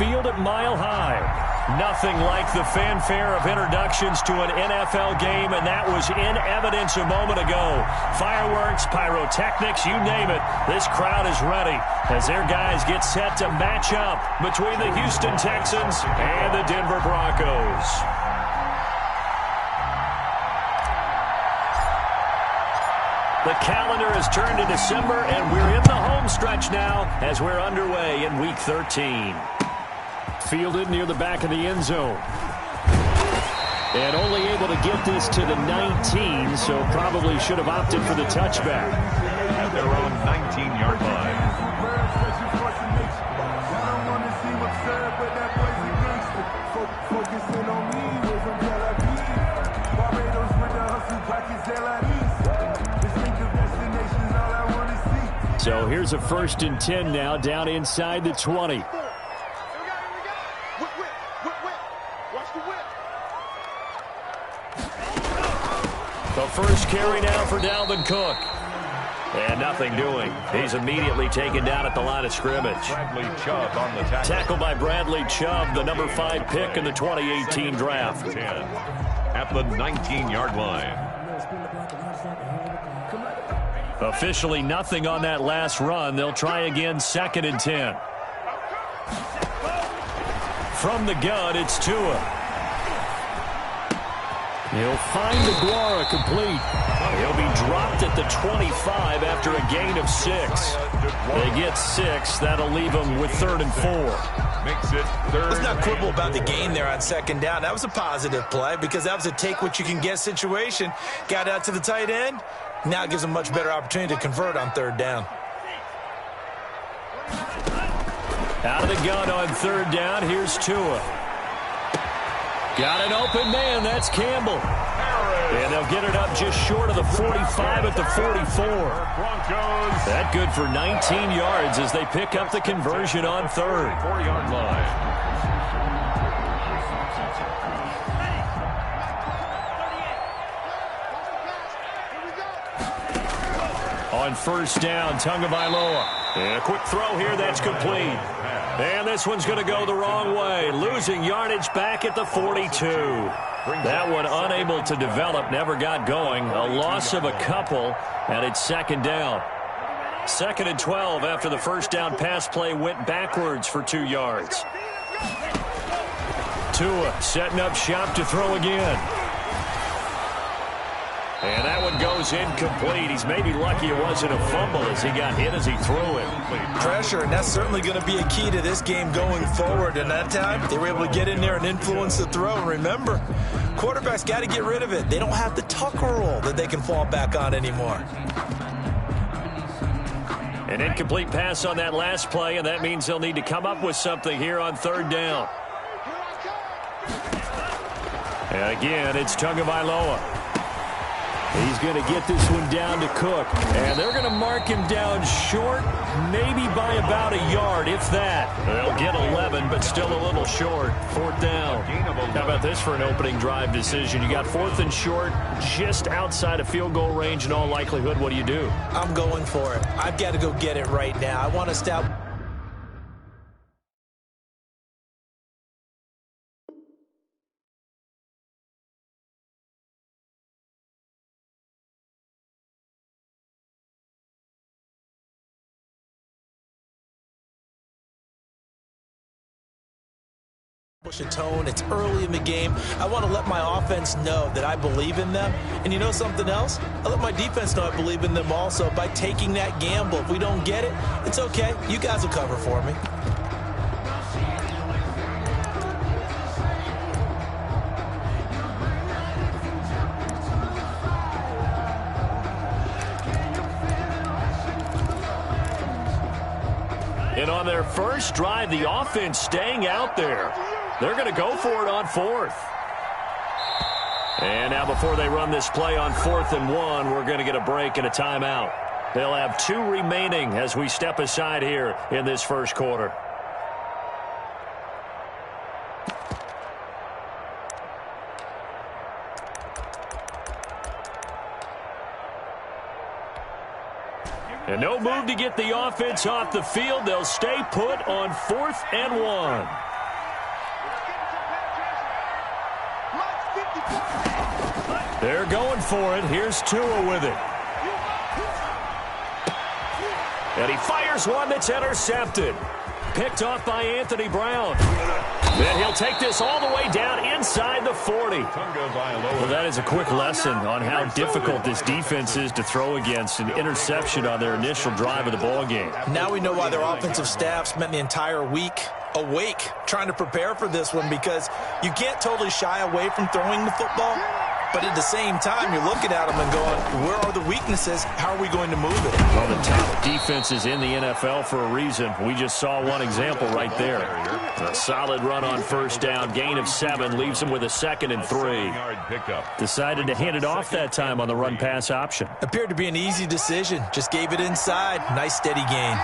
field at Mile High. Nothing like the fanfare of introductions to an NFL game, and that was in evidence a moment ago. Fireworks, pyrotechnics, you name it. This crowd is ready as their guys get set to match up between the Houston Texans and the Denver Broncos. The calendar has turned to December, and we're in the home stretch now as we're underway in Week 13. Fielded near the back of the end zone. And only able to get this to the 19, so probably should have opted for the touchback. At their own 19-yard line. So here's a 1st and 10 now, down inside the 20. The first carry now for Dalvin Cook. And nothing doing. He's immediately taken down at the line of scrimmage. Bradley Chubb on the tackle. Tackled by Bradley Chubb, the number 5 pick in the 2018 draft. 10 at the 19-yard line. Officially nothing on that last run. They'll try again, 2nd and 10. From the gun, it's Tua. He'll find DeGuara complete. He'll be dropped at the 25 after a gain of 6. They get 6. That'll leave them with 3rd and 4. Makes it 3rd. Let's not quibble about the gain there on 2nd down. That was a positive play because that was a take-what-you-can-get situation. Got out to the tight end. Now it gives them a much better opportunity to convert on 3rd down. Out of the gun on 3rd down. Here's Tua. Got an open man. That's Campbell. And they'll get it up just short of the 45 at the 44. That good for 19 yards as they pick up the conversion on 3rd. 4-yard line. On 1st down, Tagovailoa. And a quick throw here. That's complete. And this one's going to go the wrong way. Losing yardage back at the 42. That one unable to develop, never got going. A loss of a couple, and it's 2nd down. 2nd and 12 after the 1st down pass play went backwards for 2 yards. Tua setting up shop to throw again. And that one goes incomplete. He's maybe lucky it wasn't a fumble as he got hit as he threw it. Pressure, and that's certainly going to be a key to this game going forward. And that time, they were able to get in there and influence the throw. And remember, quarterbacks got to get rid of it. They don't have the Tucker rule that they can fall back on anymore. An incomplete pass on that last play, and that means they'll need to come up with something here on 3rd down. And again, it's Tagovailoa. He's going to get this one down to Cook. And they're going to mark him down short, maybe by about a yard, if that. They'll get 11, but still a little short. 4th down. How about this for an opening drive decision? You got 4th and short, just outside of field goal range in all likelihood. What do you do? I'm going for it. I've got to go get it right now. I want to stop. A tone. It's early in the game. I want to let my offense know that I believe in them. And you know something else? I let my defense know I believe in them also by taking that gamble. If we don't get it, it's okay. You guys will cover for me. And on their first drive, the offense staying out there. They're going to go for it on 4th. And now before they run this play on 4th and 1, we're going to get a break and a timeout. They'll have 2 remaining as we step aside here in this first quarter. And no move to get the offense off the field. They'll stay put on 4th and 1. They're going for it. Here's Tua with it. And he fires one that's intercepted. Picked off by Anthony Brown. Then he'll take this all the way down inside the 40. Well, that is a quick lesson on how difficult this defense is to throw against. An interception on their initial drive of the ball game. Now we know why their offensive staff spent the entire week awake trying to prepare for this one, because you can't totally shy away from throwing the football. But at the same time, you're looking at them and going, where are the weaknesses? How are we going to move it? Well, the top defenses in the NFL for a reason. We just saw one example right there. A solid run on first down. Gain of 7 leaves them with a 2nd and 3. Decided to hand it off that time on the run-pass option. Appeared to be an easy decision. Just gave it inside. Nice, steady gain.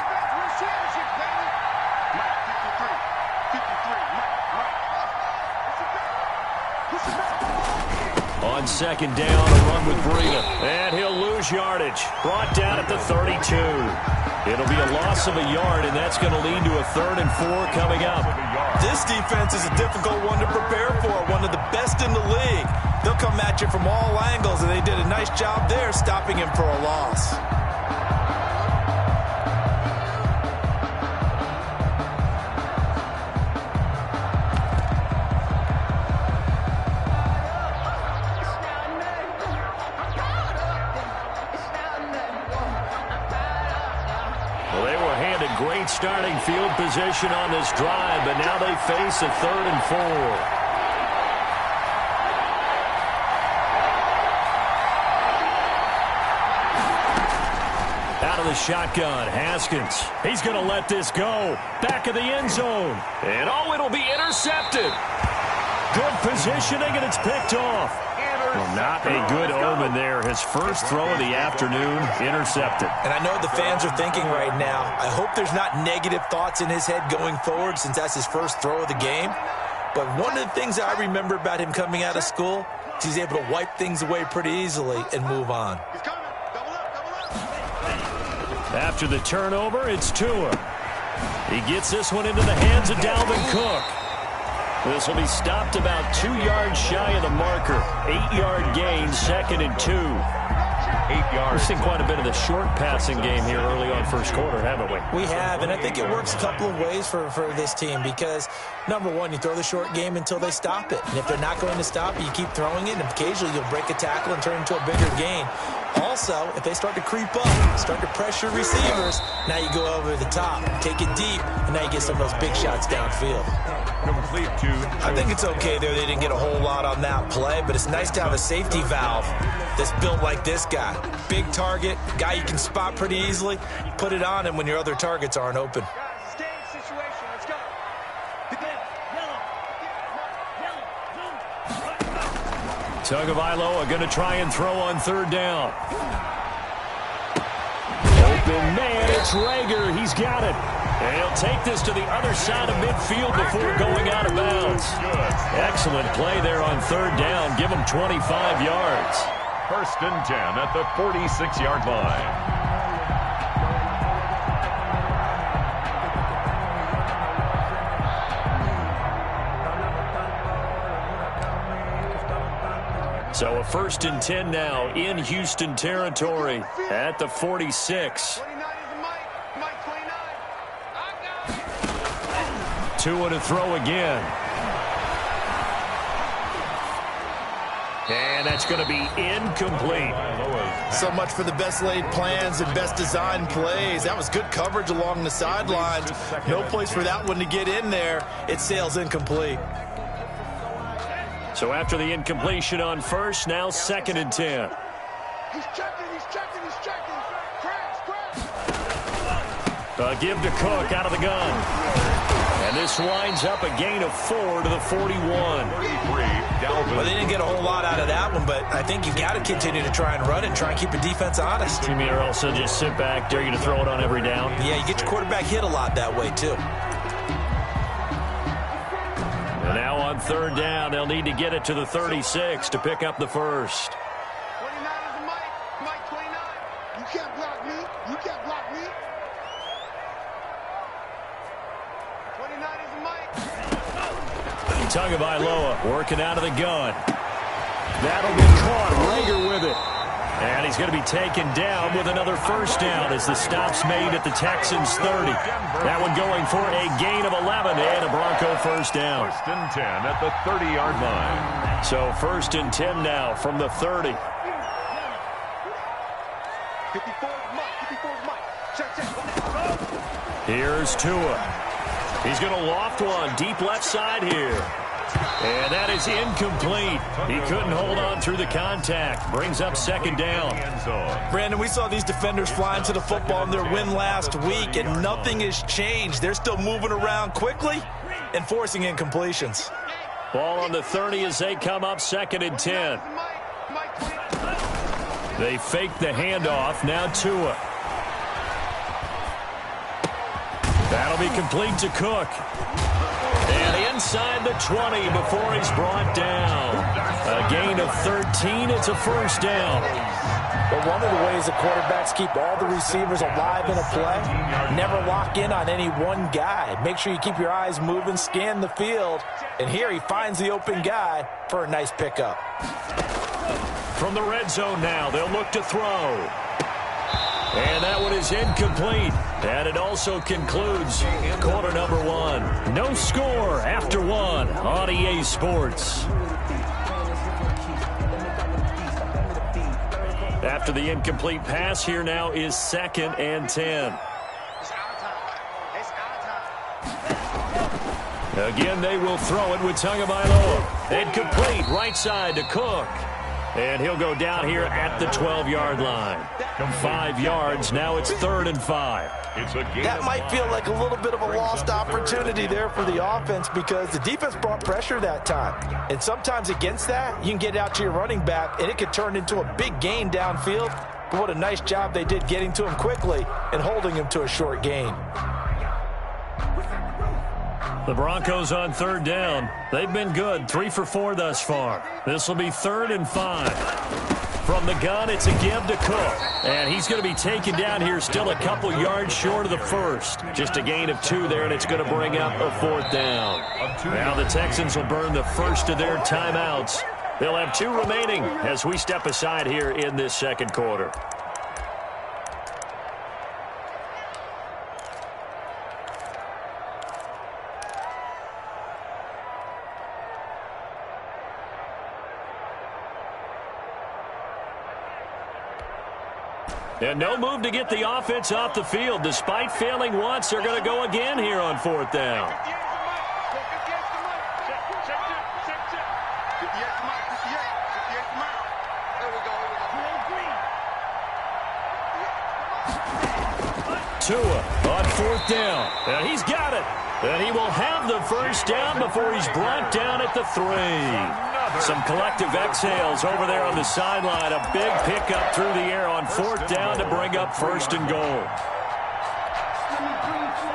On second down, a run with Breida. And he'll lose yardage. Brought down at the 32. It'll be a loss of a yard, and that's going to lead to a 3rd and 4 coming up. This defense is a difficult one to prepare for. One of the best in the league. They'll come at you from all angles, and they did a nice job there stopping him for a loss. Great starting field position on this drive, but now they face a 3rd and 4. Out of the shotgun, Haskins. He's going to let this go. Back of the end zone. And oh, it'll be intercepted. Good positioning, and it's picked off. Well, not a good omen there. His first throw of the afternoon, intercepted. And I know the fans are thinking right now, I hope there's not negative thoughts in his head going forward, since that's his first throw of the game. But one of the things I remember about him coming out of school is he's able to wipe things away pretty easily and move on. After the turnover, it's Tua. He gets this one into the hands of Dalvin Cook. This will be stopped about 2 yards shy of the marker. 8-yard gain, 2nd and 2. 8 yards. We've seen quite a bit of the short passing game here early on first quarter, haven't we? We have, and I think it works a couple of ways for this team, because, number one, you throw the short game until they stop it. And if they're not going to stop it, you keep throwing it, and occasionally you'll break a tackle and turn it into a bigger gain. Also, if they start to creep up, start to pressure receivers, now you go over the top, take it deep, and now you get some of those big shots downfield. Complete to I think it's okay there. They didn't get a whole lot on that play, but it's nice to have a safety valve that's built like this guy. Big target, guy you can spot pretty easily. Put it on him when your other targets aren't open. Tagovailoa going to try and throw on 3rd down. Open man, it's Rager. He's got it. And he'll take this to the other side of midfield before going out of bounds. Excellent play there on 3rd down. Give him 25 yards. 1st and 10 at the 46-yard line. So a 1st and 10 now in Houston territory at the 46. Tua to throw again. And that's going to be incomplete. So much for the best laid plans and best designed plays. That was good coverage along the sidelines. No place for that one to get in there. It sails incomplete. So after the incompletion on 1st, now 2nd and 10. He's checking. Give to Cook out of the gun. And this winds up a gain of 4 to the 41. Well, they didn't get a whole lot out of that one, but I think you've got to continue to try and run it and try and keep the defense honest. You mean, or also just sit back, dare you to throw it on every down? Yeah, you get your quarterback hit a lot that way, too. And now on 3rd down, they'll need to get it to the 36 to pick up the first. 29 is the Mike 29. You can't block me. You can't block me. 29 is the Mike. Tagovailoa working out of the gun. That'll be caught. Rager with it. And he's going to be taken down with another first down as the stop's made at the Texans' 30. That one going for a gain of 11 and a Bronco first down. First and 10 at the 30-yard line. So first and 10 now from the 30. 54 Mike. Check. Here's Tua. He's going to loft one deep left side here. And that is incomplete. He couldn't hold on through the contact. Brings up second down. Brandon, we saw these defenders flying to the football in their win last week, and nothing has changed. They're still moving around quickly and forcing incompletions. Ball on the 30 as they come up second and 10. They fake the handoff. Now Tua. That'll be complete to Cook. And inside the 20 before he's brought down. A gain of 13. It's a first down. But one of the ways the quarterbacks keep all the receivers alive in a play, never lock in on any one guy. Make sure you keep your eyes moving, scan the field. And here he finds the open guy for a nice pickup. From the red zone now, they'll look to throw. And that one is incomplete. And it also concludes quarter number one. No score after one on EA Sports. After the incomplete pass, here now is second and 10. Again, they will throw it with Tagovailoa. And complete right side to Cook. And he'll go down here at the 12-yard line. 5 yards. Now it's 3rd and 5. That might feel like a little bit of a lost opportunity there for the offense because the defense brought pressure that time. And sometimes against that, you can get out to your running back, and it could turn into a big gain downfield. But what a nice job they did getting to him quickly and holding him to a short gain. The Broncos on 3rd down. They've been good, 3 for 4 thus far. This will be 3rd and 5. From the gun, it's a give to Cook. And he's going to be taken down here still a couple yards short of the first. Just a gain of 2 there, and it's going to bring up a 4th down. Now the Texans will burn the first of their timeouts. They'll have 2 remaining as we step aside here in this second quarter. And no move to get the offense off the field. Despite failing once, they're going to go again here on 4th down. Tua on 4th down. And he's got it. And he will have the first down before he's brought down at the 3. Some collective exhales over there on the sideline. A big pickup through the air on 4th down to bring up 1st and goal.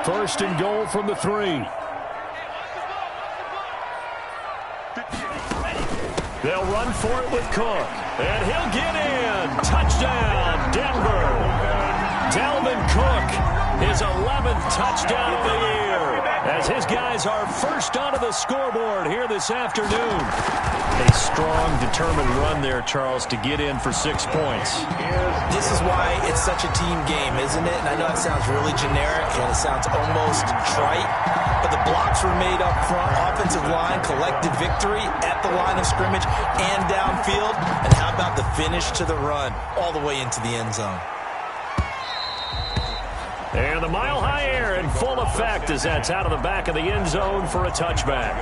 1st and goal from the 3. They'll run for it with Cook. And he'll get in. Touchdown, Denver. Dalvin Cook, his 11th touchdown of the year, as his guys are first onto the scoreboard here this afternoon. A strong, determined run there, Charles, to get in for 6 points. This is why it's such a team game, isn't it? And I know it sounds really generic and it sounds almost trite, but the blocks were made up front, offensive line, collective victory at the line of scrimmage and downfield. And how about the finish to the run all the way into the end zone? And the mile-high air in full effect as that's out of the back of the end zone for a touchback.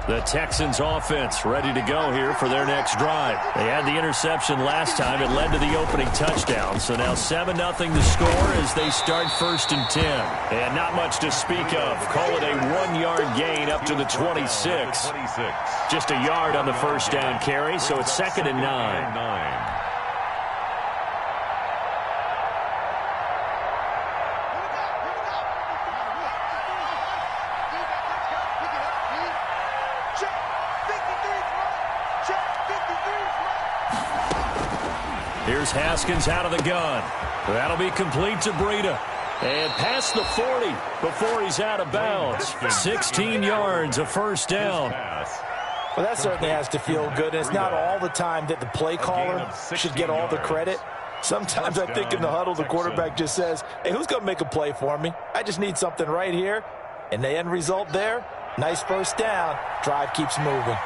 The Texans offense ready to go here for their next drive. They had the interception last time. It led to the opening touchdown. So now 7-0 the score as they start 1st and 10. And not much to speak of. Call it a 1-yard gain up to the 26. Just a yard on the first down carry, so it's 2nd and 9. Here's Haskins out of the gun. That'll be complete to Breida. And past the 40 before he's out of bounds. 16 yards, a first down. Well, that certainly has to feel good. And it's not all the time that the play caller should get all the credit. Sometimes I think in the huddle, the quarterback just says, hey, who's going to make a play for me? I just need something right here. And the end result there, nice first down. Drive keeps moving.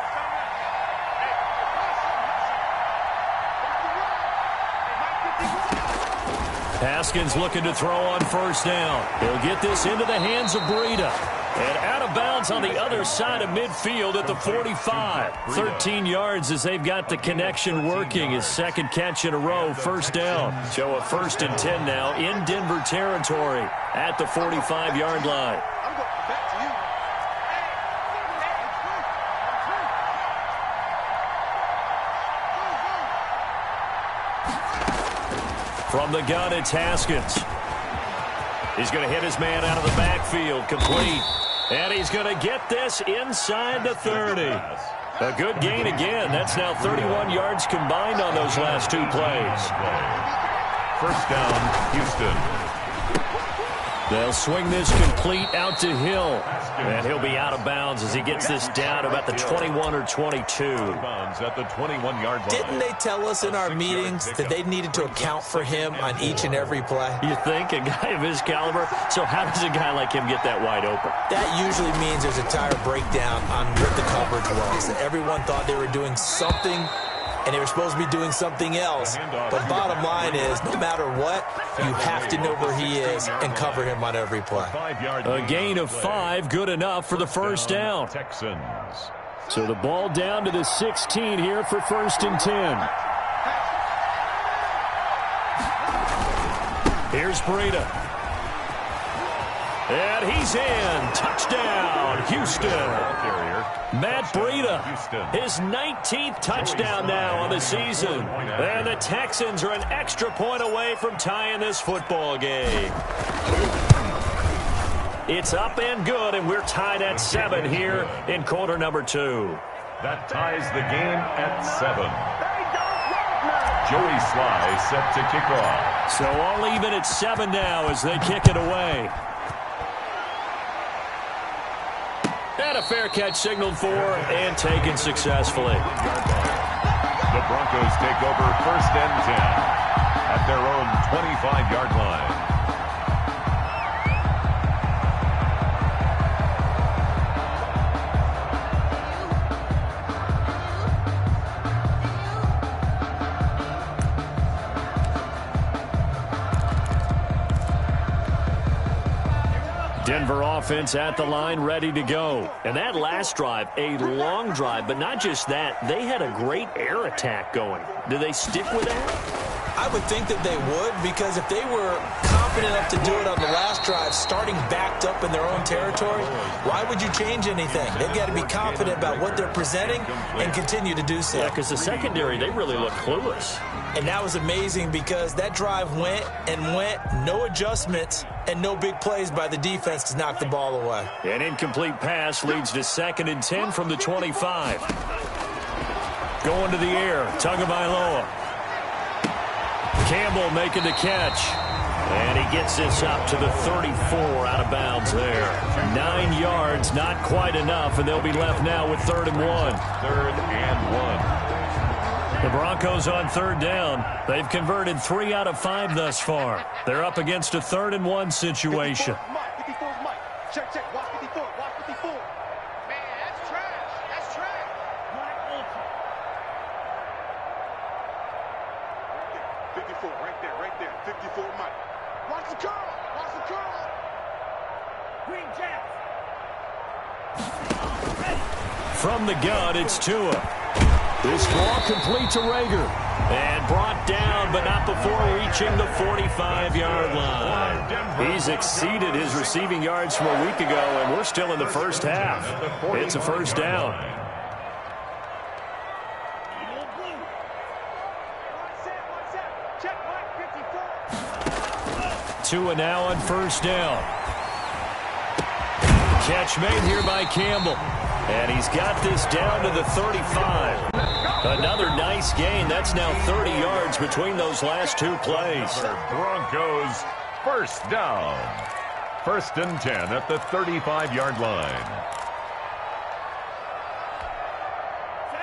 Haskins looking to throw on first down. He'll get this into the hands of Breida. And out of bounds on the other side of midfield at the 45. 13 yards as they've got the connection working. His second catch in a row, first down. So a 1st and 10 now in Denver territory at the 45-yard line. From the gun, it's Haskins. He's going to hit his man out of the backfield, complete. And he's going to get this inside the 30. A good gain again. That's now 31 yards combined on those last 2 plays. First down, Houston. They'll swing this complete out to Hill. And he'll be out of bounds as he gets this down about the 21 or 22. At the 21-yard line. Didn't they tell us in our meetings that they needed to account for him on each and every play? You think? A guy of his caliber? So how does a guy like him get that wide open? That usually means there's a tire breakdown on what the coverage was. Everyone thought they were doing something, and they were supposed to be doing something else. But bottom line is, no matter what, you have to know where he is and cover him on every play. A gain of 5, good enough for the first down. Texans. So the ball down to the 16 here for 1st and 10. Here's Breida. And he's in. Touchdown, Houston. Matt Breida, his 19th touchdown now on the season. And the Texans are an extra point away from tying this football game. It's up and good, and we're tied at 7 here in quarter number 2. That ties the game at 7. Joey Sly set to kick off. So all even at 7 now as they kick it away. And a fair catch signaled for and taken successfully. The Broncos take over 1st and 10 at their own 25-yard line. Denver offense at the line, ready to go. And that last drive, a long drive, but not just that. They had a great air attack going. Do they stick with that? I would think that they would, because if they were confident enough to do it on the last drive, starting backed up in their own territory, why would you change anything? They've got to be confident about what they're presenting and continue to do so. Yeah, because the secondary, they really look clueless. And that was amazing because that drive went and went, no adjustments, and no big plays by the defense to knock the ball away. An incomplete pass leads to 2nd and 10 from the 25. Going to the air, Tagovailoa. Campbell making the catch. And he gets this up to the 34 out of bounds there. 9 yards, not quite enough, and they'll be left now with 3rd and 1. 3rd and 1. The Broncos on 3rd down. They've converted 3 out of 5 thus far. They're up against a 3rd and 1 situation. 54, Mike. Check, check. Watch 54. Watch 54. Man, that's trash. That's trash. Mike Olsen. 54, right there, right there. 54, Mike. Watch the curl. Watch the curl. Green Jack. From the gun, it's Tua. This ball complete to Rager. And brought down, but not before reaching the 45-yard line. He's exceeded his receiving yards from a week ago, and we're still in the first half. It's a first down. Tua now on first down. Catch made here by Campbell. And he's got this down to the 35. Another nice gain. That's now 30 yards between those last two plays. Broncos first down. 1st and 10 at the 35-yard line.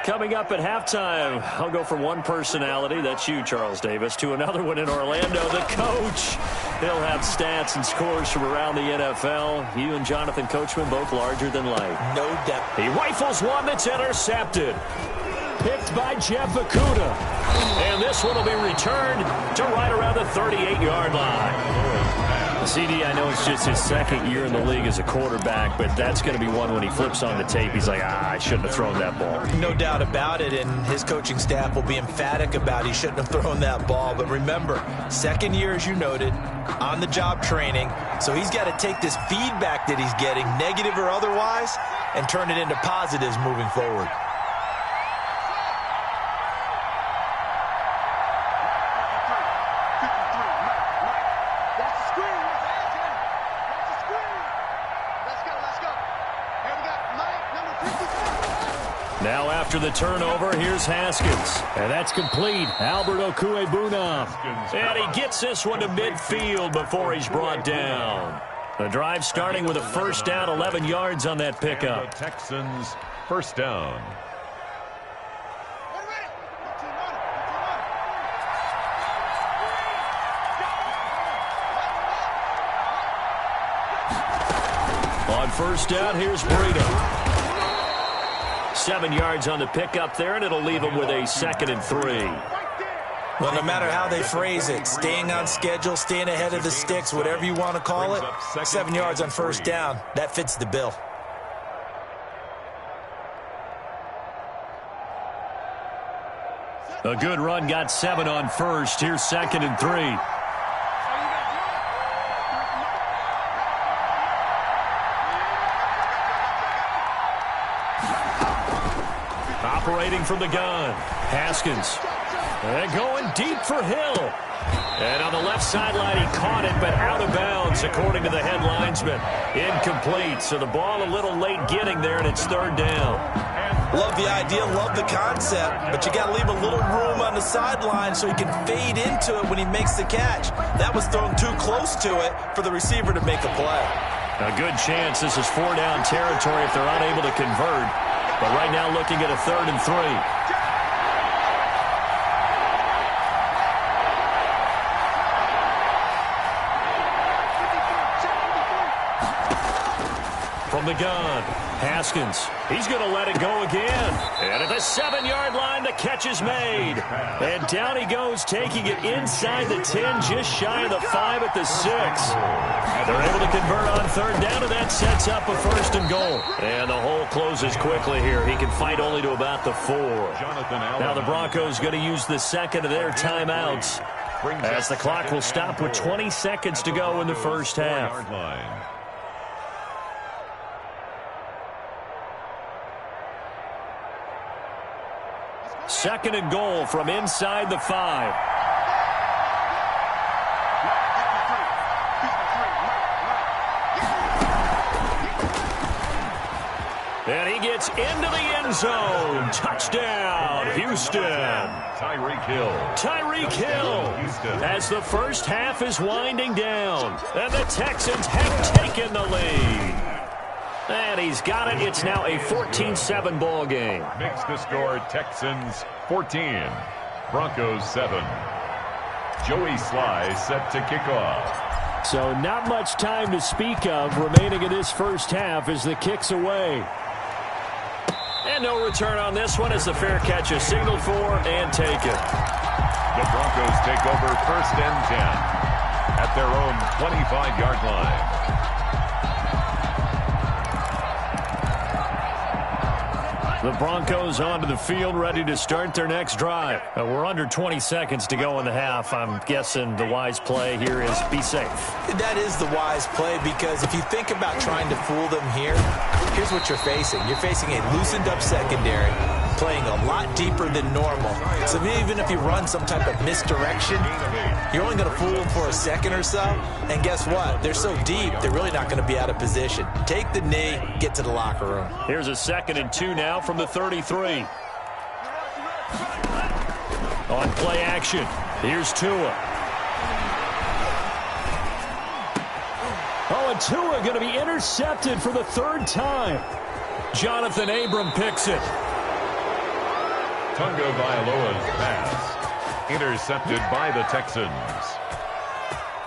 Coming up at halftime, I'll go from one personality, that's you, Charles Davis, to another one in Orlando, the coach. He'll have stats and scores from around the NFL. You and Jonathan Coachman both larger than life. No doubt. He rifles one that's intercepted. Picked by Jeff Okudah. And this one will be returned to right around the 38-yard line. CD, I know it's just his second year in the league as a quarterback, but that's going to be one when he flips on the tape. He's like, I shouldn't have thrown that ball. No doubt about it, and his coaching staff will be emphatic about he shouldn't have thrown that ball. But remember, second year, as you noted, on-the-job training, so he's got to take this feedback that he's getting, negative or otherwise, and turn it into positives moving forward. Now after the turnover, here's Haskins. And that's complete. Albert Okwuegbunam. And he gets this one to midfield before he's brought down. The drive starting with a first down, 11 yards on that pickup. The Texans first down. On first down, here's Breida. 7 yards on the pickup there, and it'll leave him with a 2nd and 3. Well, no matter how they phrase it, staying on schedule, staying ahead of the sticks, whatever you want to call it, 7 yards on first down, that fits the bill. A good run got 7 on first. Here's 2nd and 3. Operating from the gun, Haskins. And going deep for Hill. And on the left sideline, he caught it, but out of bounds, according to the head linesman. Incomplete, so the ball a little late getting there, and it's 3rd down. Love the idea, love the concept, but you got to leave a little room on the sideline so he can fade into it when he makes the catch. That was thrown too close to it for the receiver to make a play. A good chance this is 4-down territory if they're unable to convert. But right now looking at a 3rd and 3. From the gun, Haskins. He's going to let it go again. And at the 7-yard line, the catch is made. And down he goes, taking it inside the 10, just shy of the 5 at the 6. They're able to convert on 3rd down, and that sets up a 1st and goal. And the hole closes quickly here. He can fight only to about the 4. Now the Broncos going to use the 2nd of their timeouts, as the clock will stop with 20 seconds to go in the first half. 2nd and goal from inside the 5. And he gets into the end zone. Touchdown, Houston. Tyreek Hill. Tyreek Hill, as the first half is winding down. And the Texans have taken the lead. And he's got it. It's now a 14-7 ball game. Makes the score Texans 14, Broncos 7. Joey Sly set to kick off. So not much time to speak of remaining in this first half as the kick's away. And no return on this one as the fair catch is signaled for and taken. The Broncos take over 1st and 10 at their own 25-yard line. The Broncos onto the field, ready to start their next drive. We're under 20 seconds to go in the half. I'm guessing the wise play here is be safe. That is the wise play, because if you think about trying to fool them here, here's what you're facing. You're facing a loosened up secondary, playing a lot deeper than normal. So even if you run some type of misdirection, you're only going to fool them for a second or so. And guess what? They're so deep, they're really not going to be out of position. Take the knee, get to the locker room. Here's a 2nd and 2 now from the 33. On play action, here's Tua. Oh, and Tua going to be intercepted for the third time. Jonathan Abram picks it. Tunga Vailoa's pass intercepted by the Texans.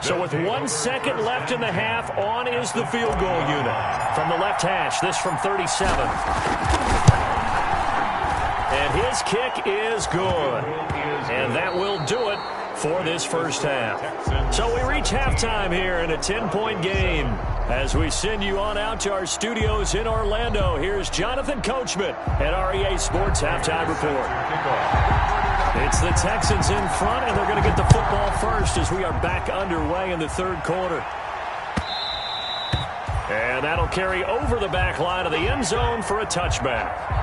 So with 1 second left in the half, on is the field goal unit. From the left hash, this from 37. And his kick is good. And that will do it for this first half. So we reach halftime here in a 10-point game. As we send you on out to our studios in Orlando, here's Jonathan Coachman at REA Sports Halftime Report. It's the Texans in front, and they're going to get the football first as we are back underway in the third quarter. And that'll carry over the back line of the end zone for a touchback.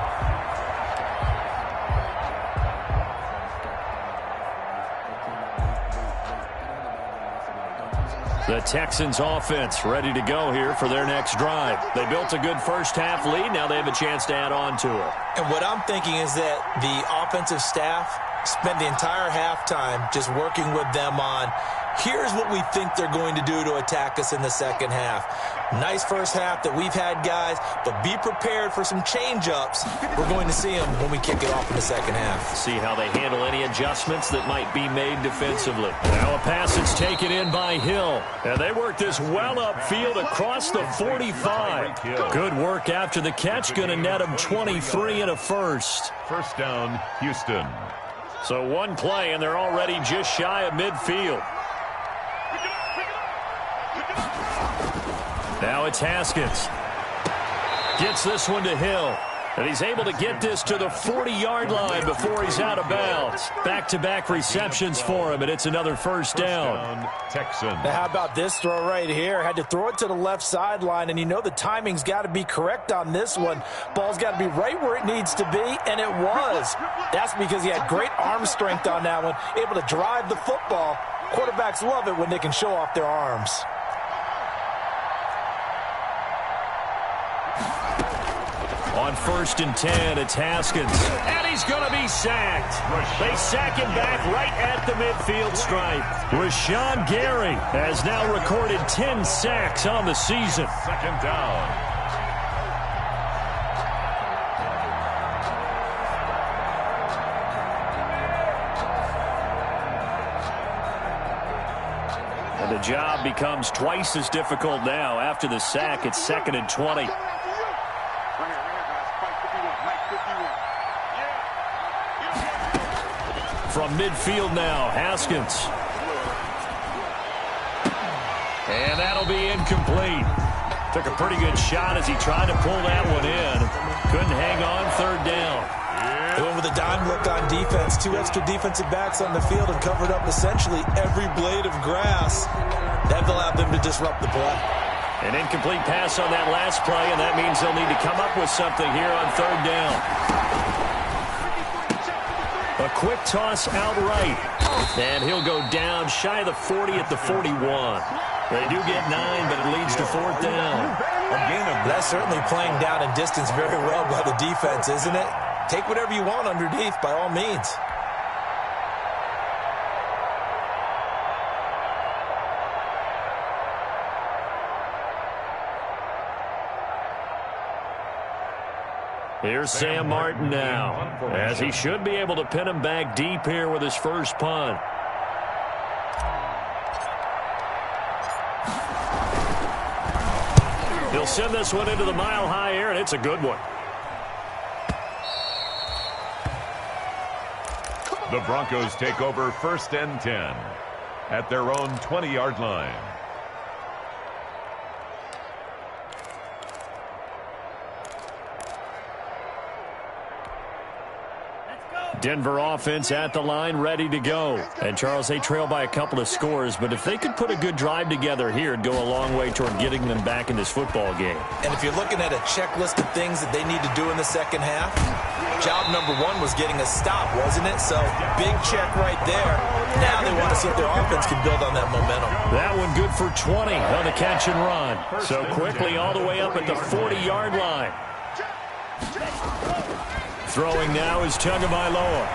The Texans offense ready to go here for their next drive. They built a good first half lead. Now they have a chance to add on to it. And what I'm thinking is that the offensive staff spent the entire halftime just working with them on, here's what we think they're going to do to attack us in the second half. Nice first half that we've had, guys, but be prepared for some change-ups. We're going to see them when we kick it off in the second half. See how they handle any adjustments that might be made defensively. Now a pass that's taken in by Hill. And they work this well upfield across the 45. Good work after the catch. Going to net them 23 and a first. First down, Houston. So one play, and they're already just shy of midfield. Now it's Haskins. Gets this one to Hill. And he's able to get this to the 40-yard line before he's out of bounds. Back-to-back receptions for him, and it's another first down. Texans. Now how about this throw right here? Had to throw it to the left sideline, and you know the timing's got to be correct on this one. Ball's got to be right where it needs to be, and it was. That's because he had great arm strength on that one, able to drive the football. Quarterbacks love it when they can show off their arms. On 1st and 10, it's Haskins. And he's going to be sacked. They sack him back right at the midfield stripe. Rashawn Gary has now recorded 10 sacks on the season. Second down. And the job becomes twice as difficult now. After the sack, it's 2nd and 20. From midfield now, Haskins. And that'll be incomplete. Took a pretty good shot as he tried to pull that one in. Couldn't hang on, 3rd down. Going with a dime look on defense. 2 extra defensive backs on the field and covered up essentially every blade of grass. That allowed them to disrupt the play. An incomplete pass on that last play, and that means they'll need to come up with something here on 3rd down. A quick toss outright. And he'll go down shy of the 40 at the 41. They do get 9, but it leads to 4th down. That's certainly playing down in distance very well by the defense, isn't it? Take whatever you want underneath, by all means. Here's Sam Martin now, as he should be able to pin him back deep here with his first punt. He'll send this one into the mile-high air, and it's a good one. The Broncos take over 1st and 10 at their own 20-yard line. Denver offense at the line, ready to go. And, Charles, they trail by a couple of scores, but if they could put a good drive together here, it'd go a long way toward getting them back in this football game. And if you're looking at a checklist of things that they need to do in the second half, job number 1 was getting a stop, wasn't it? So, big check right there. Now they want to see if their offense can build on that momentum. That one good for 20 on the catch and run. So quickly all the way up at the 40-yard line. Throwing now is Tunga Vailoa.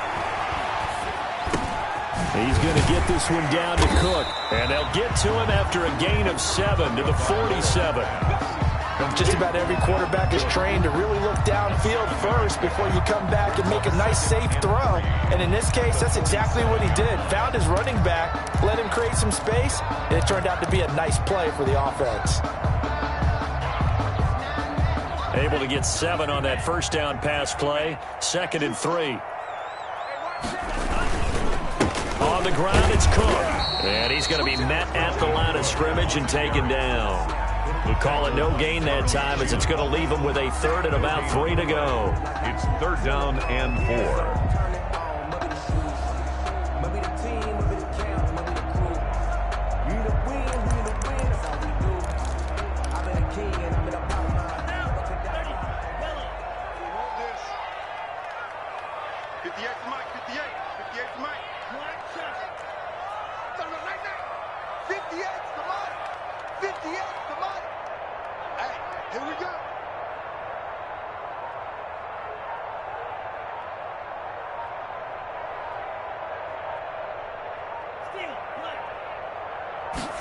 He's going to get this one down to Cook. And they'll get to him after a gain of 7 to the 47. Just about every quarterback is trained to really look downfield first before you come back and make a nice, safe throw. And in this case, that's exactly what he did. Found his running back, let him create some space, and it turned out to be a nice play for the offense. Able to get 7 on that first down pass play. 2nd and 3. On the ground, it's Cook. And he's going to be met at the line of scrimmage and taken down. We'll call it no gain that time as it's going to leave him with a 3rd and about 3 to go. It's 3rd down and 4.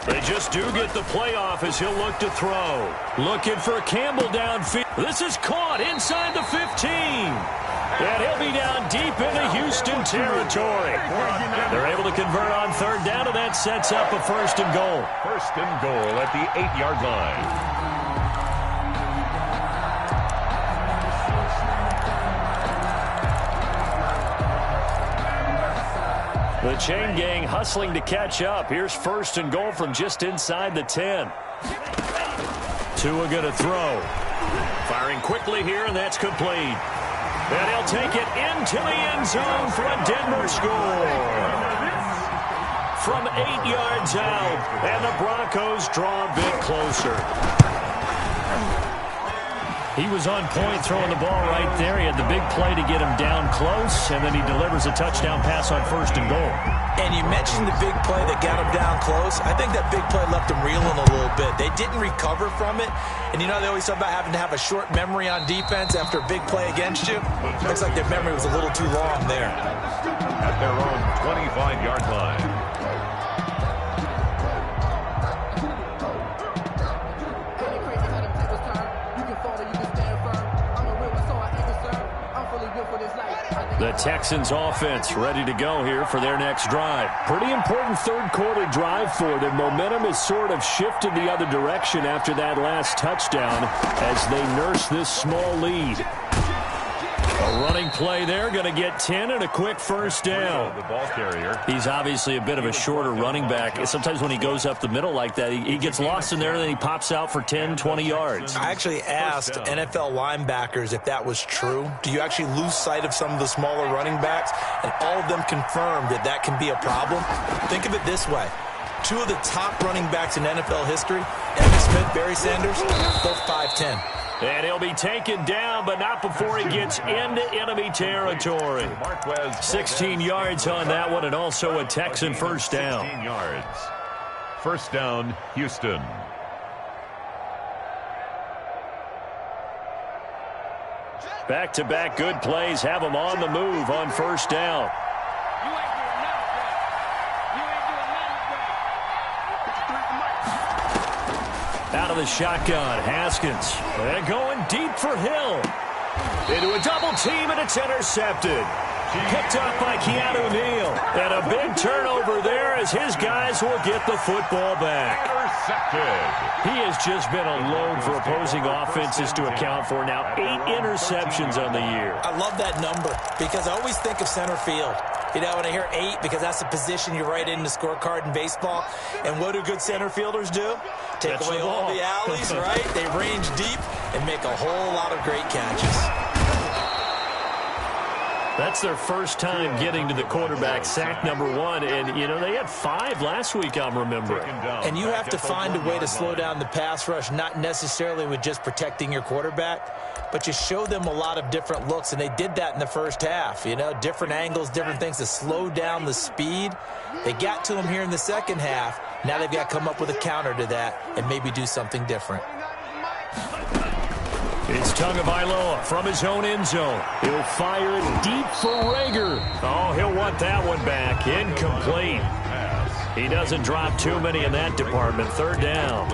They just do get the playoff as he'll look to throw. Looking for Campbell downfield. This is caught inside the 15. And he'll be down deep into Houston territory. They're able to convert on 3rd down, and that sets up a 1st and goal. 1st and goal at the 8-yard line. The chain gang hustling to catch up. Here's 1st and goal from just inside the 10. Tua going to throw. Firing quickly here, and that's complete. And he'll take it into the end zone for a Denver score. From 8 yards out, and the Broncos draw a bit closer. He was on point throwing the ball right there. He had the big play to get him down close, and then he delivers a touchdown pass on 1st and goal. And you mentioned the big play that got him down close. I think that big play left him reeling a little bit. They didn't recover from it. And, you know, they always talk about having to have a short memory on defense after a big play against you. Looks like their memory was a little too long there. At their own 25-yard line. The Texans offense ready to go here for their next drive. Pretty important 3rd quarter drive for them. Momentum has sort of shifted the other direction after that last touchdown as they nurse this small lead. A running play there, going to get 10 and a quick 1st down. The ball carrier. He's obviously a bit of a shorter running back. Sometimes when he goes up the middle like that, he gets lost in there and then he pops out for 10, 20 yards. I actually asked NFL linebackers if that was true. Do you actually lose sight of some of the smaller running backs? And all of them confirmed that that can be a problem. Think of it this way. 2 of the top running backs in NFL history, Emmitt Smith, Barry Sanders, both 5'10". And he'll be taken down, but not before he gets into enemy territory. 16 yards on that one, and also a Texan 1st down. 16 yards. 1st down, Houston. Back-to-back good plays have them on the move on 1st down. Out of the shotgun, Haskins. And going deep for Hill. Into a double team, and it's intercepted. Picked up by Keanu Neal. And a big turnover there as his guys will get the football back. Intercepted. He has just been a load for opposing offenses to account for. Now 8 interceptions on the year. I love that number because I always think of center field. You know, when I hear 8, because that's the position you write in the scorecard in baseball. And what do good center fielders do? Take away all the alleys, right? They range deep and make a whole lot of great catches. That's their first time getting to the quarterback, sack number 1. And, you know, they had 5 last week, I'm remembering. And you have to find a way to slow down the pass rush, not necessarily with just protecting your quarterback, but you show them a lot of different looks, and they did that in the first half. You know, different angles, different things to slow down the speed. They got to him here in the second half. Now they've got to come up with a counter to that and maybe do something different. It's Tagovailoa from his own end zone. He'll fire it deep for Rager. Oh, he'll want that one back. Incomplete. He doesn't drop too many in that department. Third down.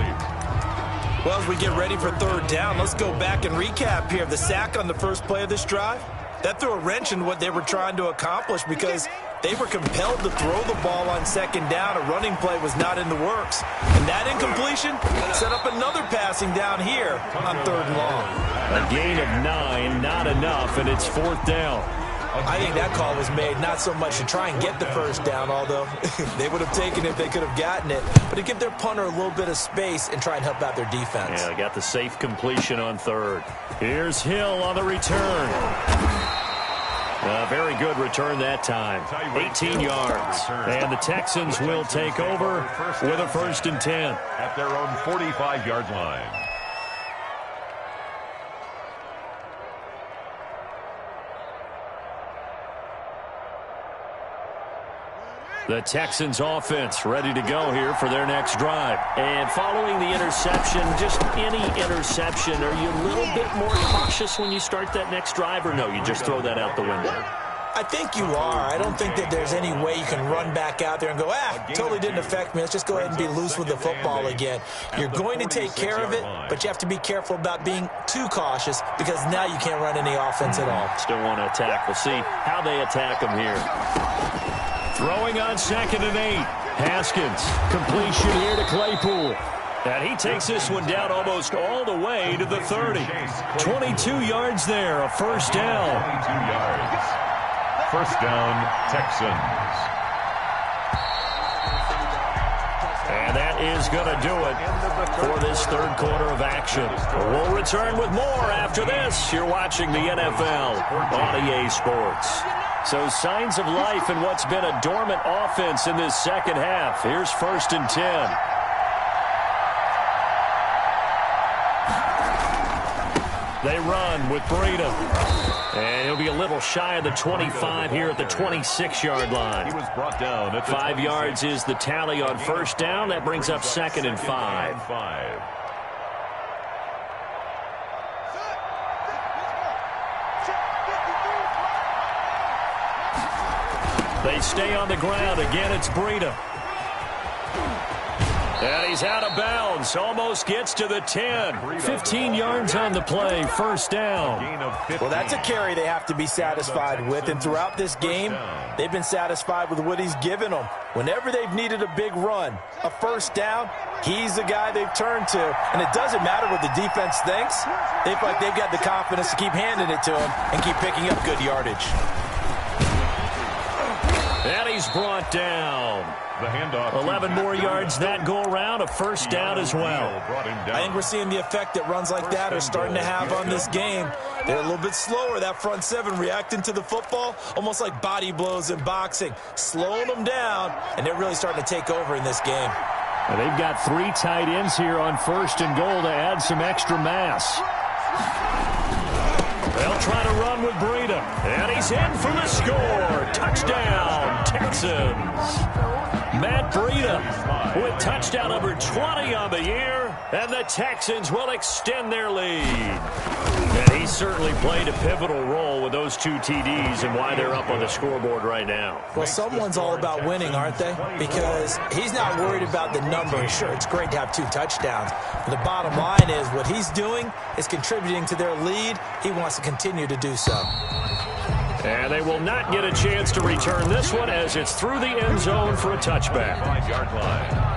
Well, as we get ready for third down, let's go back and recap here. The sack on the first play of this drive, that threw a wrench in what they were trying to accomplish because they were compelled to throw the ball on second down. A running play was not in the works. And that incompletion set up another passing down here on third and long. A gain of 9, not enough, and it's fourth down. I think that call was made not so much to try and get the first down, although they would have taken it if they could have gotten it, but to give their punter a little bit of space and try and help out their defense. Yeah, got the safe completion on third. Here's Hill on the return. A very good return that time. 18 yards. And the Texans will take over with a 1st and 10. At their own 45-yard line. The Texans offense ready to go here for their next drive. And following the interception, just any interception, are you a little bit more cautious when you start that next drive, or no, you just throw that out the window? I think you are. I don't think that there's any way you can run back out there and go, totally didn't affect me. Let's just go ahead and be loose with the football again. You're going to take care of it, but you have to be careful about being too cautious because now you can't run any offense at all. Still want to attack. We'll see how they attack them here. Throwing on 2nd and 8. Haskins. Completion here to Claypool. And he takes this one down almost all the way to the 30. 22 yards there, a first down. 22 yards. First down, Texans. And that is going to do it for this third quarter of action. We'll return with more after this. You're watching the NFL on EA Sports. So signs of life in what's been a dormant offense in this second half. Here's 1st and 10. They run with Breida. And he'll be a little shy of the 25 here at the 26-yard line. He was brought down at 5 yards is the tally on first down. That brings up 2nd and 5. They stay on the ground. Again, it's Breida. And he's out of bounds. Almost gets to the 10. 15 yards on the play. First down. Well, that's a carry they have to be satisfied with. And throughout this game, they've been satisfied with what he's given them. Whenever they've needed a big run, a first down, he's the guy they've turned to. And it doesn't matter what the defense thinks. They feel like they've got the confidence to keep handing it to him and keep picking up good yardage. And he's brought down. The handoff. 11 more yards that go around. A first down as well. I think we're seeing the effect that runs like that are starting to have on this game. They're a little bit slower, that front seven, reacting to the football, almost like body blows in boxing, slowing them down, and they're really starting to take over in this game. And they've got 3 tight ends here on 1st and goal to add some extra mass. They'll try to run with Breida. And he's in for the score. Touchdown, Texans. Matt Breida with touchdown number 20 on the year. And the Texans will extend their lead. And he certainly played a pivotal role with those 2 TDs and why they're up on the scoreboard right now. Well, someone's all about winning, aren't they? Because he's not worried about the number. Sure, it's great to have 2 touchdowns. But the bottom line is what he's doing is contributing to their lead. He wants to continue to do so. And they will not get a chance to return this one as it's through the end zone for a touchback. 5-yard line.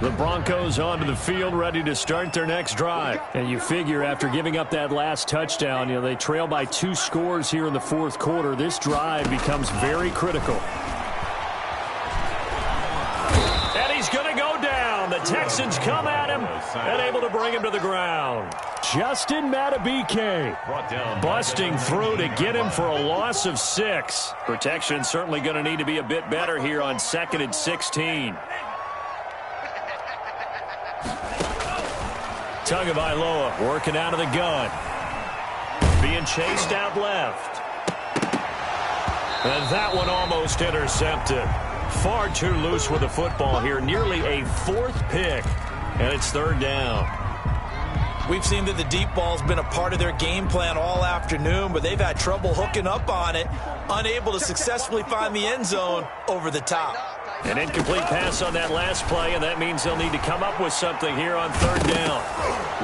The Broncos onto the field, ready to start their next drive. And you figure after giving up that last touchdown, they trail by 2 scores here in the fourth quarter. This drive becomes very critical. And he's going to go down. The Texans come at him and able to bring him to the ground. Justin Matabike busting through to get him for a loss of 6. Protection certainly going to need to be a bit better here on 2nd and 16. Tagovailoa working out of the gun. Being chased out left. And that one almost intercepted. Far too loose with the football here. Nearly a 4th pick. And it's 3rd down. We've seen that the deep ball's been a part of their game plan all afternoon, but they've had trouble hooking up on it, unable to successfully find the end zone over the top. An incomplete pass on that last play, and that means they'll need to come up with something here on 3rd down.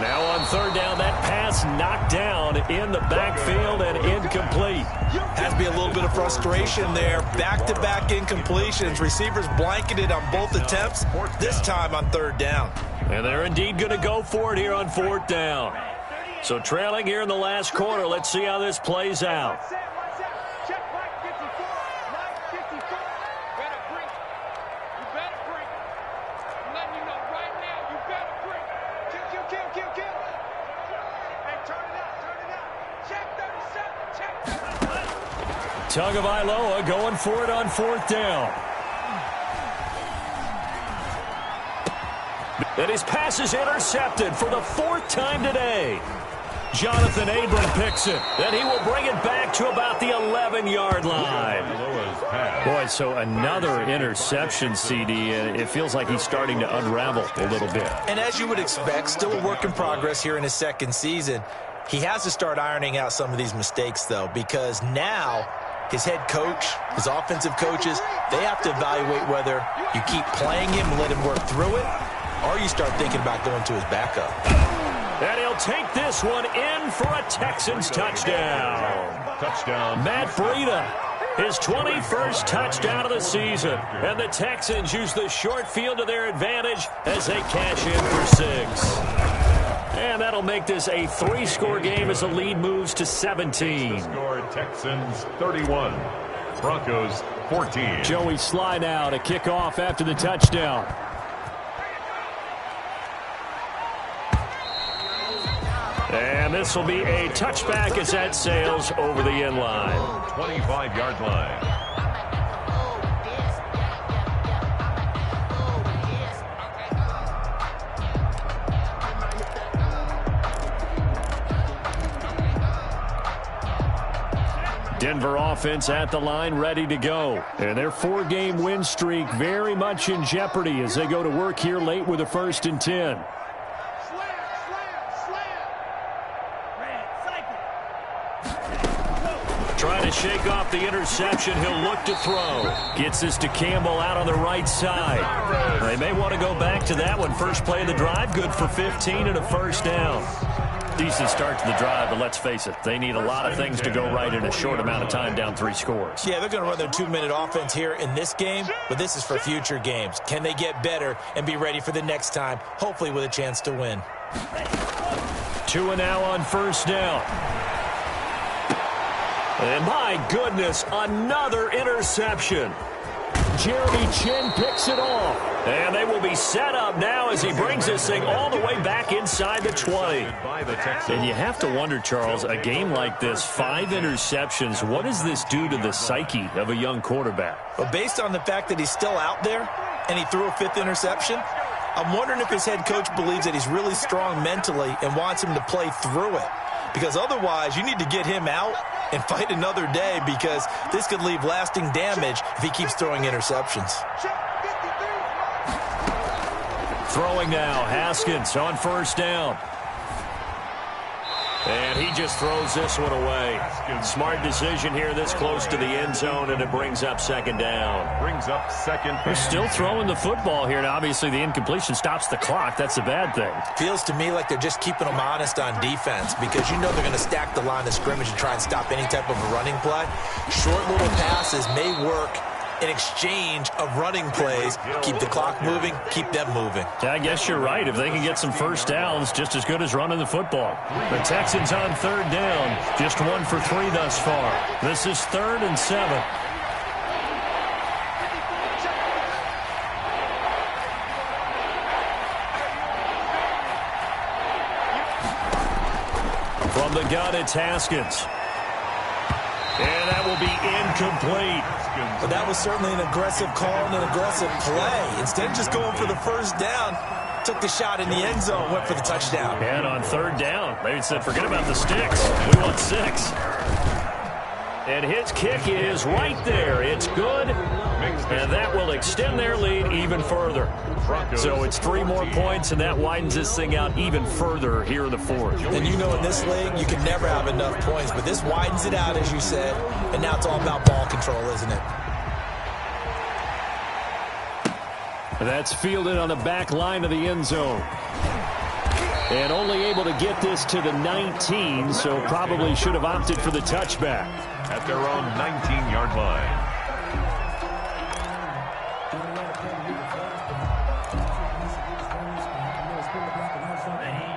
Now on 3rd down, that pass knocked down in the backfield and incomplete. Has to be a little bit of frustration there. Back-to-back incompletions. Receivers blanketed on both attempts, this time on 3rd down. And they're indeed going to go for it here on 4th down. So trailing here in the last quarter, let's see how this plays out. Tagovailoa going for it on 4th down. And his pass is intercepted for the 4th time today. Jonathan Abram picks it, and he will bring it back to about the 11-yard line. Boy, so another interception, CD, and it feels like he's starting to unravel a little bit. And as you would expect, still a work in progress here in his 2nd season. He has to start ironing out some of these mistakes, though, because now his head coach, his offensive coaches, they have to evaluate whether you keep playing him and let him work through it, or you start thinking about going to his backup. And he'll take this one in for a Texans touchdown. Touchdown. Matt Breida, his 21st touchdown of the season. And the Texans use the short field to their advantage as they cash in for 6. And that'll make this a 3-score game as the lead moves to 17. Score Texans 31. Broncos 14. Joey Sly now to kick off after the touchdown. And this will be a touchback as that sails over the end line. 25-yard line. Denver offense at the line, ready to go. And their 4-game win streak very much in jeopardy as they go to work here late with a 1st and 10. Trying to shake off the interception. He'll look to throw. Gets this to Campbell out on the right side. They may want to go back to that one. First play of the drive, good for 15 and a 1st down. Decent start to the drive, but let's face it, they need a lot of things to go right in a short amount of time, down 3 scores. Yeah, they're going to run their 2-minute offense here in this game, but this is for future games. Can they get better and be ready for the next time, hopefully with a chance to win? 2 and now on 1st down. And my goodness, another interception. Jeremy Chin picks it off. And they will be set up now as he brings this thing all the way back inside the 20. And you have to wonder, Charles, a game like this, 5 interceptions, what does this do to the psyche of a young quarterback? Well, based on the fact that he's still out there and he threw a 5th interception, I'm wondering if his head coach believes that he's really strong mentally and wants him to play through it. Because otherwise, you need to get him out and fight another day, because this could leave lasting damage if he keeps throwing interceptions. Throwing now, Haskins on 1st down. And he just throws this one away. Smart decision here this close to the end zone, and it brings up 2nd down. Brings up 2nd. They're still throwing the football here, and obviously the incompletion stops the clock. That's a bad thing. Feels to me like they're just keeping them honest on defense, because you know they're going to stack the line of scrimmage and try and stop any type of a running play. Short little passes may work in exchange of running plays. Keep the clock moving, keep them moving. Yeah, I guess you're right. If they can get some 1st downs, just as good as running the football. The Texans on 3rd down, just 1 for 3 thus far. This is 3rd and 7. From the gun, it's Haskins. And that will be incomplete. But that was certainly an aggressive call and an aggressive play. Instead of just going for the 1st down, took the shot in the end zone, went for the touchdown. And on 3rd down, they said, forget about the sticks. We want 6. And his kick is right there. It's good, and that will extend their lead even further. So it's 3 more points, and that widens this thing out even further here in the fourth. And you know in this league, you can never have enough points, but this widens it out, as you said, and now it's all about ball control, isn't it? That's fielded on the back line of the end zone. And only able to get this to the 19, so probably should have opted for the touchback. At their own 19-yard line.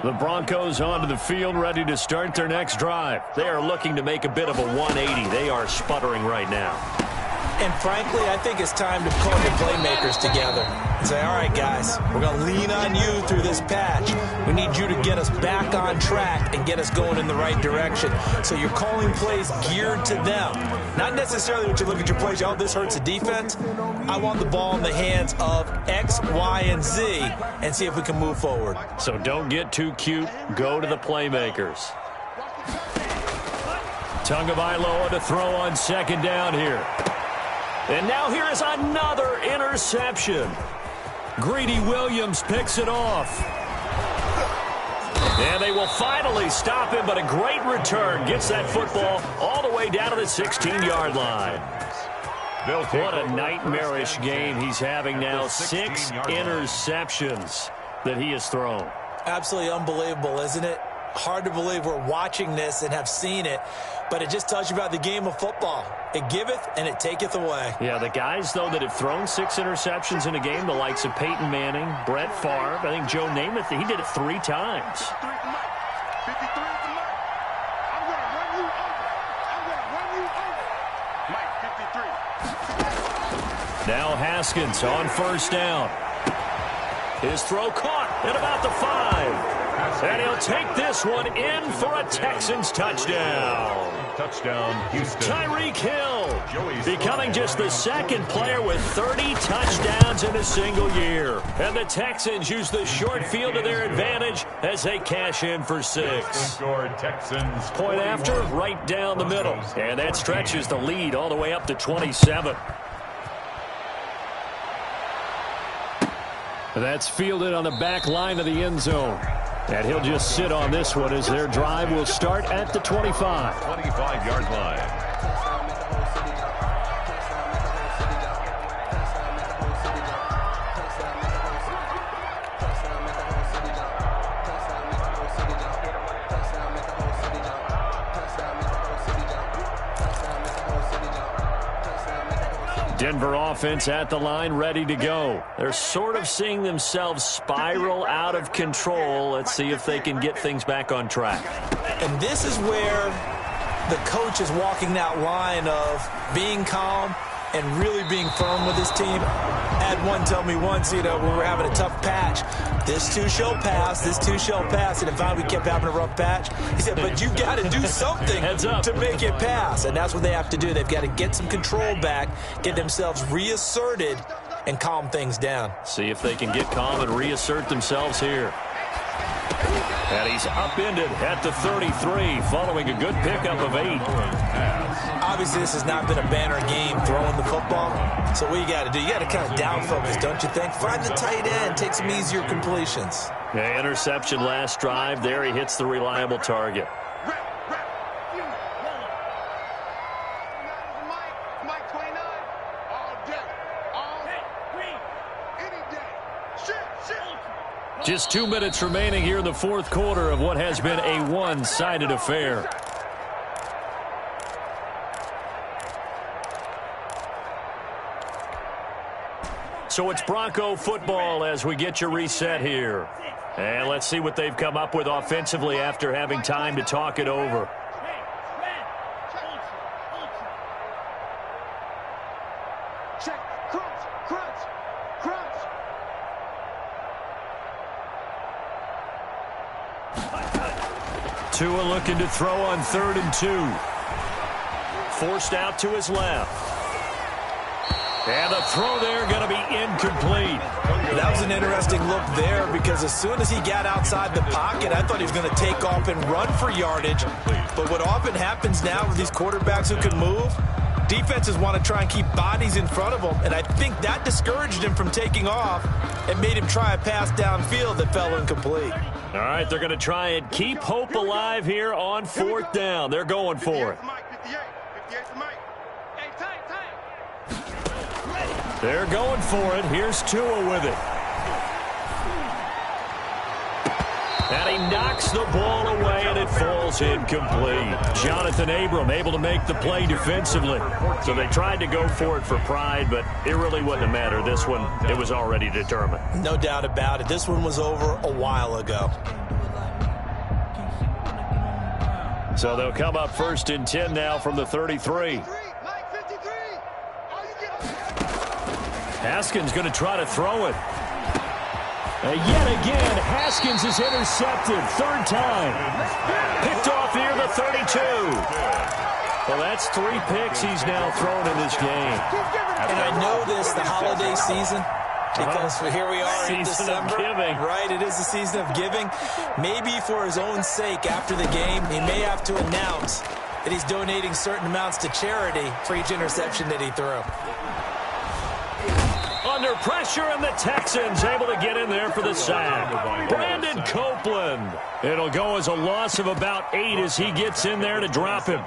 The Broncos onto the field, ready to start their next drive. They are looking to make a bit of a 180. They are sputtering right now. And frankly, I think it's time to call your playmakers together and say, all right, guys, we're going to lean on you through this patch. We need you to get us back on track and get us going in the right direction. So you're calling plays geared to them. Not necessarily when you look at your plays, oh, this hurts the defense. I want the ball in the hands of X, Y, and Z and see if we can move forward. So don't get too cute. Go to the playmakers. Tagovailoa to throw on second down here. And now here is another interception. Greedy Williams picks it off. And they will finally stop him, but a great return gets that football all the way down to the 16-yard line. What a nightmarish game he's having now. 6 interceptions that he has thrown. Absolutely unbelievable, isn't it? Hard to believe we're watching this and have seen it, but it just tells you about the game of football. It giveth and it taketh away. Yeah, the guys, though, that have thrown 6 interceptions in a game, the likes of Peyton Manning, Brett Favre, I think Joe Namath, he did it 3 times. 53 is the mark. I'm going to run you over. I'm going to run you over. Mike, 53. Now Haskins on first down. His throw caught at about the 5. And he'll take this one in for a Texans touchdown. Touchdown, Houston. Tyreek Hill becoming just the 2nd player with 30 touchdowns in a single year. And the Texans use the short field to their advantage as they cash in for 6. Score Texans. Point after, right down the middle. And that stretches the lead all the way up to 27. That's fielded on the back line of the end zone. And he'll just sit on this one as their drive will start at the 25. 25-yard line. Denver offense at the line, ready to go. They're sort of seeing themselves spiral out of control. Let's see if they can get things back on track. And this is where the coach is walking that line of being calm and really being firm with his team. I had one tell me once, when we were having a tough patch, this too shall pass, this too shall pass. And if we kept having a rough patch, he said, but you've got to do something to make it pass. And that's what they have to do. They've got to get some control back, get themselves reasserted, and calm things down. See if they can get calm and reassert themselves here. And he's upended at the 33 following a good pickup of 8. Obviously, this has not been a banner game throwing the football. So what you got to do, you got to kind of down focus, don't you think? Find the tight end, take some easier completions. Yeah, interception last drive. There he hits the reliable target. Mike 29, all day, all day, any day. Shit. Just 2 minutes remaining here in the fourth quarter of what has been a one-sided affair. So it's Bronco football as we get your reset here. And let's see what they've come up with offensively after having time to talk it over. Check, crunch. Tua looking to throw on 3rd and 2. Forced out to his left. And the throw there going to be incomplete. That was an interesting look there because as soon as he got outside the pocket, I thought he was going to take off and run for yardage. But what often happens now with these quarterbacks who can move, defenses want to try and keep bodies in front of them, and I think that discouraged him from taking off and made him try a pass downfield that fell incomplete. All right, they're going to try and keep hope alive here on 4th down. They're going for it. They're going for it. Here's Tua with it. And he knocks the ball away, and it falls incomplete. Jonathan Abram able to make the play defensively. So they tried to go for it for pride, but it really wouldn't have mattered. This one, it was already determined. No doubt about it. This one was over a while ago. So they'll come up 1st and 10 now from the 33. Haskins going to try to throw it. Yet again, Haskins is intercepted. 3rd time. Picked off near the 32. Well, that's 3 picks he's now thrown in this game. And I know this, the holiday season, because here we are in December. Season of giving. Right, it is the season of giving. Maybe for his own sake after the game, he may have to announce that he's donating certain amounts to charity for each interception that he threw. Under pressure, and the Texans able to get in there for the sack. Brandon Copeland. It'll go as a loss of about 8 as he gets in there to drop him.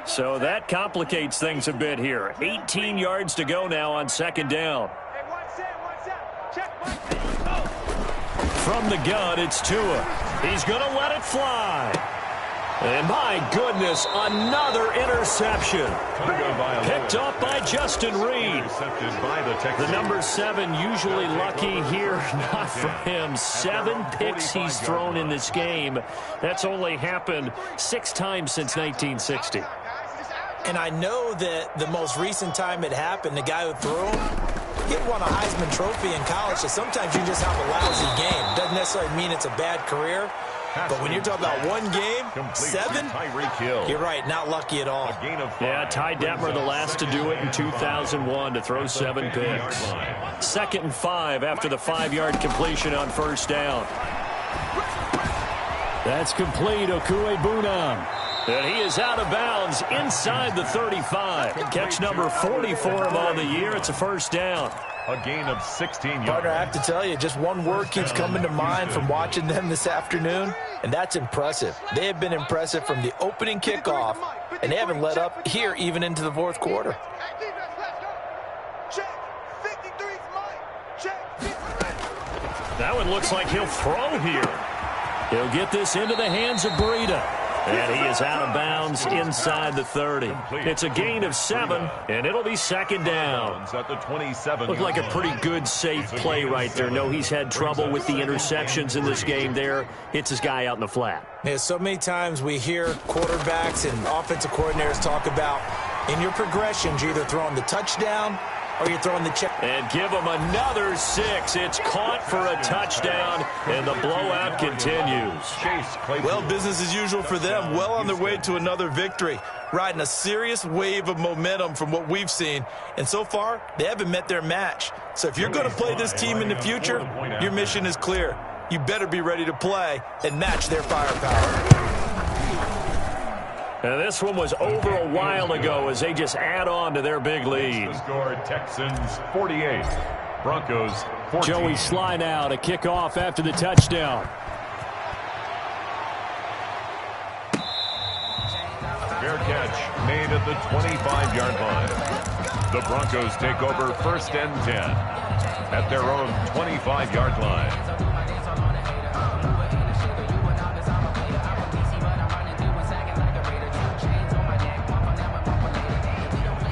So that complicates things a bit here. 18 yards to go now on 2nd down. From the gun, it's Tua. He's going to let it fly. And my goodness, another interception. Picked up by Justin Reed. The number 7 usually lucky here. Not for him. 7 picks he's thrown in this game. That's only happened 6 times since 1960. And I know that the most recent time it happened, the guy who threw him, he had won a Heisman Trophy in college, so sometimes you just have a lousy game. Doesn't necessarily mean it's a bad career. But when you're talking about one game, 7, you're right, not lucky at all. Yeah, Ty Detmer, the last to do it in 2001, to throw 7 picks. 2nd and 5 after the 5-yard completion on 1st down. That's complete, Okuegbunam. And he is out of bounds inside the 35. Catch number 44 of all the year. It's a 1st down. A gain of 16 yards. Partner, I have to tell you, just one word keeps coming to mind from watching them this afternoon, and that's impressive. They have been impressive from the opening kickoff, and they haven't let up here even into the 4th quarter. That one looks like he'll throw here. He'll get this into the hands of Breida. And he is out of bounds inside the 30. It's a gain of 7, and it'll be 2nd down. Looked like a pretty good, safe play right there. No, he's had trouble with the interceptions in this game there. Hits his guy out in the flat. Yeah, so many times we hear quarterbacks and offensive coordinators talk about in your progressions, you're either throwing the touchdown or you're throwing the check. And give him another 6. It's caught for a touchdown, and the blowout continues. Well, business as usual for them. Well on their way to another victory. Riding a serious wave of momentum from what we've seen. And so far, they haven't met their match. So if you're going to play this team in the future, your mission is clear. You better be ready to play and match their firepower. And this one was over a while ago as they just add on to their big lead. The score, Texans 48, Broncos 14. Joey Sly now to kick off after the touchdown. Fair catch made at the 25-yard line. The Broncos take over 1st and 10 at their own 25-yard line.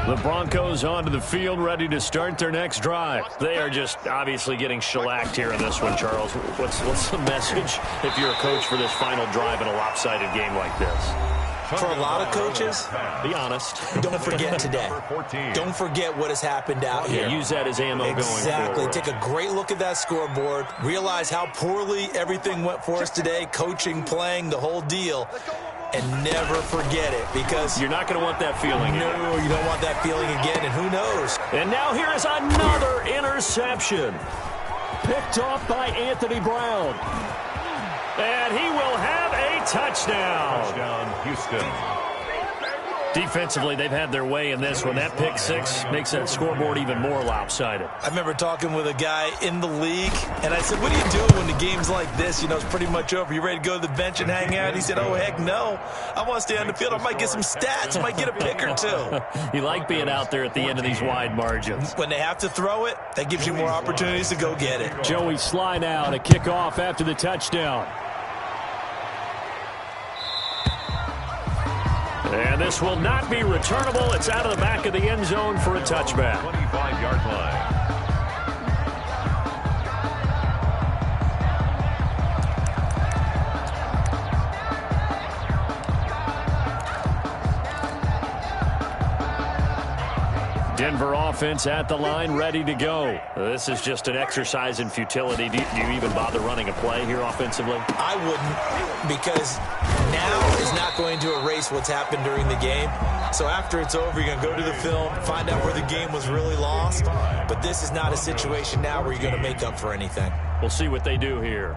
The Broncos onto the field, ready to start their next drive. They are just obviously getting shellacked here in this one, Charles. What's the message if you're a coach for this final drive in a lopsided game like this? For a lot of coaches, be honest. Don't forget today. Don't forget what has happened out here. Use that as ammo going forward. Exactly. Take a great look at that scoreboard. Realize how poorly everything went for us today. Coaching, playing, the whole deal. and never forget it, because you're not going to want that feeling. No, you don't want that feeling again, and who knows? And now here is another interception. Picked off by Anthony Brown. And he will have a touchdown. Touchdown, Houston. Defensively, they've had their way in this one. That pick six makes that scoreboard even more lopsided. I remember talking with a guy in the league, and I said, what are you doing when the game's like this? You know, it's pretty much over. You ready to go to the bench and hang out? He said, oh, heck no. I want to stay on the field. I might get some stats. I might get a pick or two. You like being out there at the end of these wide margins. When they have to throw it, that gives you more opportunities to go get it. Joey Sly now to kick off after the touchdown. And this will not be returnable. It's out of the back of the end zone for a touchback. 25-yard line. Denver offense at the line, ready to go. This is just an exercise in futility. Do you even bother running a play here offensively? I wouldn't, because now is not going to erase what's happened during the game. So after it's over, you're going to go to the film, find out where the game was really lost. But this is not a situation now where you're going to make up for anything. We'll see what they do here.